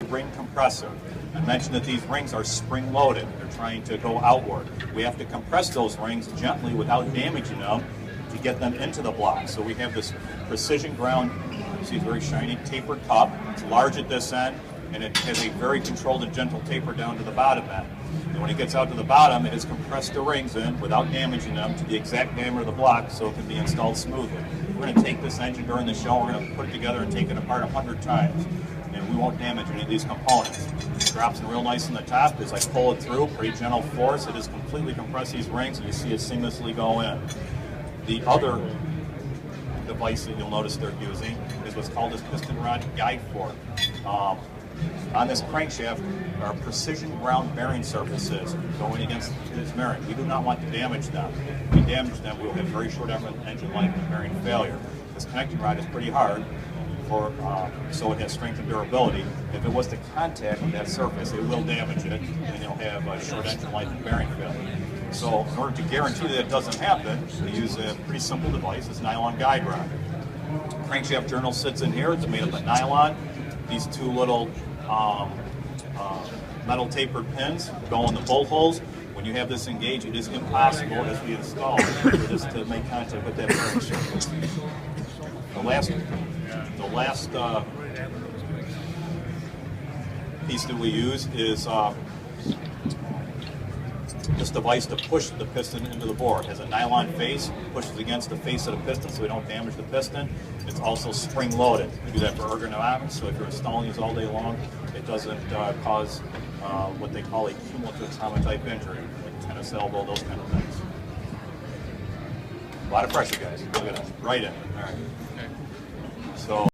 ring compressor. I mentioned that these rings are spring-loaded. They're trying to go outward. We have to compress those rings gently without damaging them to get them into the block. So we have this precision ground, you see, very shiny tapered cup. It's large at this end, and it has a very controlled and gentle taper down to the bottom end. And when it gets out to the bottom, it has compressed the rings in without damaging them to the exact diameter of the block so it can be installed smoothly. We're going to take this engine during the show, we're going to put it together and take it apart 100 times. And we won't damage any of these components. It drops in real nice on the top. As I pull it through, pretty gentle force, it has completely compressed these rings, and you see it seamlessly go in. The other device that you'll notice they're using is what's called this piston rod guide fork. On this crankshaft are precision ground bearing surfaces going against this bearing. We do not want to damage them. If we damage them, we'll have very short engine life and bearing failure. This connecting rod is pretty hard, so it has strength and durability. If it was to contact with that surface, it will damage it, and you'll have a short engine life and bearing failure. So in order to guarantee that it doesn't happen, we use a pretty simple device. It's a nylon guide rod. Crankshaft journal sits in here. It's made up of nylon. These two little metal tapered pins go in the bolt holes. When you have this engaged, it is impossible as we install for this to make contact with that bearing surface. The last piece that we use is this device to push the piston into the bore. It has a nylon face, pushes against the face of the piston so we don't damage the piston. It's also spring-loaded. We do that for ergonomics, so if you're installing these all day long, it doesn't cause what they call a cumulative trauma-type injury, like tennis elbow, those kind of things. A lot of pressure, guys. Look at it, right in. All right. So.